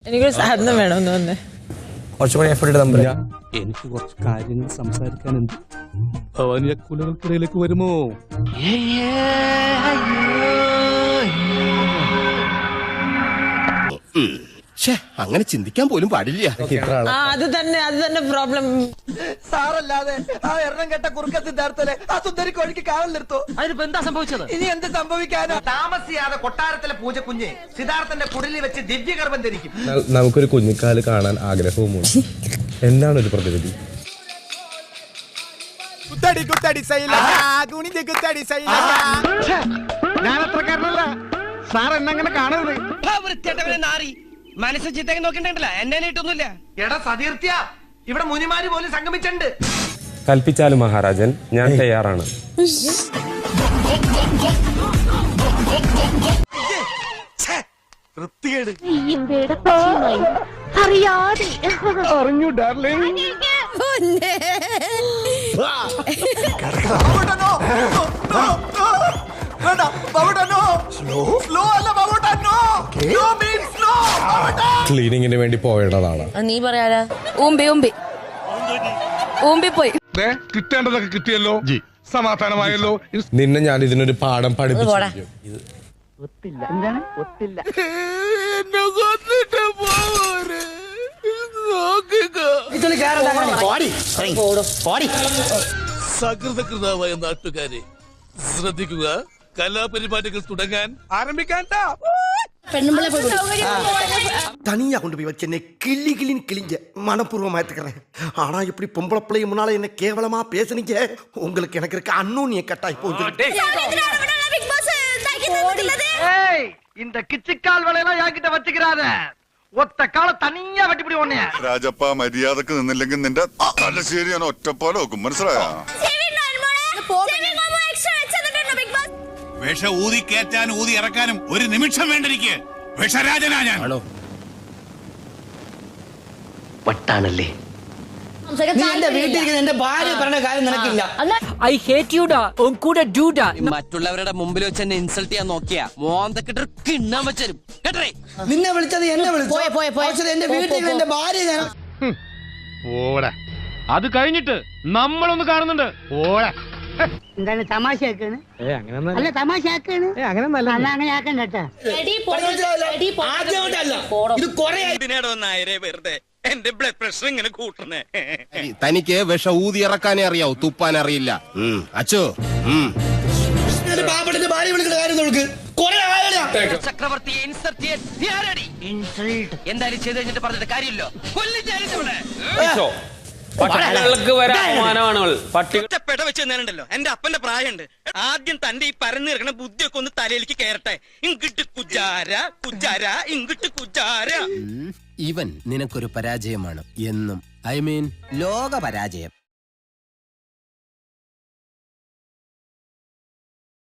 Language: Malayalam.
എനിക്കൊരു സാധനം വേണമെന്ന് വന്നേ. കുറച്ചുകൂടി എഫർട്ട് ഇട്ട് നമ്പർ. എനിക്ക് കുറച്ച് കാര്യങ്ങൾ സംസാരിക്കാനുണ്ട്. ഭവാനിയ കുലകൾക്കിടയിലേക്ക് വരുമോ? അങ്ങനെ ചിന്തിക്കാൻ പോലും പാടില്ല. അത് തന്നെ പ്രോബ്ലം. സാറല്ലാതെ ആ എണ്ണം കെട്ട കുറുക്ക സിദ്ധാർത്ഥലെ ആ സുന്ദരി കോഴിക്ക് കാവൽ നിർത്തോ. അതിനിപ്പോ എന്താ സംഭവിച്ചത്? ഇനി എന്ത് സംഭവിക്കാനോ? താമസിയാതെ കൊട്ടാരത്തിലെ പൂജക്കുഞ്ഞ് സിദ്ധാർത്ഥന്റെ കുടിലിൽ വെച്ച് ദിവ്യഗർഭം ധരിക്കും. നമുക്കൊരു കുഞ്ഞിക്കാല് കാണാൻ ആഗ്രഹവുമുണ്ട്. എന്താണ് ഒരു പ്രതിവിധി? ഞാൻ അത്രക്കാരനല്ല സാർ എന്നെങ്ങനെ കാണുന്നത്. നാറി മനസ്സ് ചിത്തേക്ക് നോക്കിണ്ടല്ല എന്നെ ഇട്ടൊന്നുമില്ല. എടാ സതീർത്യ, ഇവിടെ മുനിമാര് പോലും സംഗമിച്ചിട്ടുണ്ട്. കൽപ്പിച്ചാലും മഹാരാജൻ, ഞാൻ തയ്യാറാണ്. അറിഞ്ഞു ഡാർലിംഗ്. ക്ലീനിങ്ങിന് വേണ്ടി പോയേണ്ടതാണ്. നീ പറയാ ഊമ്പി പോയി. കിട്ടേണ്ടതൊക്കെ കിട്ടിയല്ലോ, സമാധാനമായല്ലോ. നിന്നെ ഞാൻ ഇതിനൊരു പാഠം പഠിപ്പിച്ചിരിക്കും. സകൃതകൃതാവായ നാട്ടുകാരെ ശ്രദ്ധിക്കുക, കലാപരിപാടികൾ തുടങ്ങാൻ ആരംഭിക്കാൻ. தனியா கொண்டு போய் வச்சு என்னை கிள்ளி கிளின்னு கிளிங்க மனப்பூர்வமா எடுத்துக்கிறேன். ஆனா இப்படி பொம்பளை பிள்ளை முன்னால என்ன கேவலமா பேசுனீங்க. உங்களுக்கு எனக்கு இருக்க அண்ணூனிய கட்டாய் போகுது. இந்த கிச்சிக்கால் வலையெல்லாம் என்கிட்ட வச்சுக்கிறாத. ഒറ്റ കാല തനിയാ വെട്ടിപ്പിടി ഓണേ. രാജപ്പ മര്യാദക്ക് നിന്നില്ലെങ്കിൽ നിന്റെ തലശ്ശേരി ഞാൻ ഒറ്റപ്പോലെ വെക്കും, മനസ്സിലായോ? വിഷ ഊതി കയറ്റാനും ഊതി ഇറക്കാനും ഒരു നിമിഷം വേണ്ടിരിക്കെ. വിഷരാജനാ ഞാൻ. വട്ടാണല്ലേ മറ്റുള്ളവരുടെ മുമ്പിൽ വെച്ച് എന്നെ ഇൻസൾട്ട് ചെയ്യാൻ നോക്കിയാ മോന്തക്കിട്ട് കിണ്ണാൻ വെച്ചരും കേട്ടേ. നിന്നെ വിളിച്ചത് എന്നെ വിളിച്ചു. എന്റെ വീട്ടിൽ എന്റെ ഭാര്യ. അത് കഴിഞ്ഞിട്ട് നമ്മളൊന്ന് കാണുന്നുണ്ട്. എന്താണ് തമാശയാക്കാണ്? അല്ല തമാശയാക്കാണ്. അങ്ങനെ ആക്കണ്ട കേട്ടാ. വെറുതെ എന്റെ ബ്ലഡ് പ്രഷർ ഇങ്ങനെ കൂട്ടണേ. തനിക്ക് വിഷ ഊതി ഇറക്കാനേ അറിയാവൂ, തുപ്പാൻ അറിയില്ല. അച്ചോ ചക്രവർത്തിയെ ഇൻസൾട്ട് എന്തായാലും ചെയ്ത് കഴിഞ്ഞിട്ട് പറഞ്ഞിട്ട് കാര്യമില്ലോ. പെട വെച്ച് തന്നാലുണ്ടല്ലോ എന്റെ അപ്പന്റെ പ്രായമുണ്ട്. ആദ്യം തന്റെ ഈ പരന്നു കിടക്കണ ബുദ്ധിയൊക്കെ ഒന്ന് തലയിലേക്ക് കയറട്ടെ. ഇങ്ങിട്ട് കുജാര കുജാര ഇങ്ങിട്ട് കുജാര. ഇവൻ നിനക്കൊരു പരാജയമാണ് എന്നും. ഐ മീൻ ലോക പരാജയം.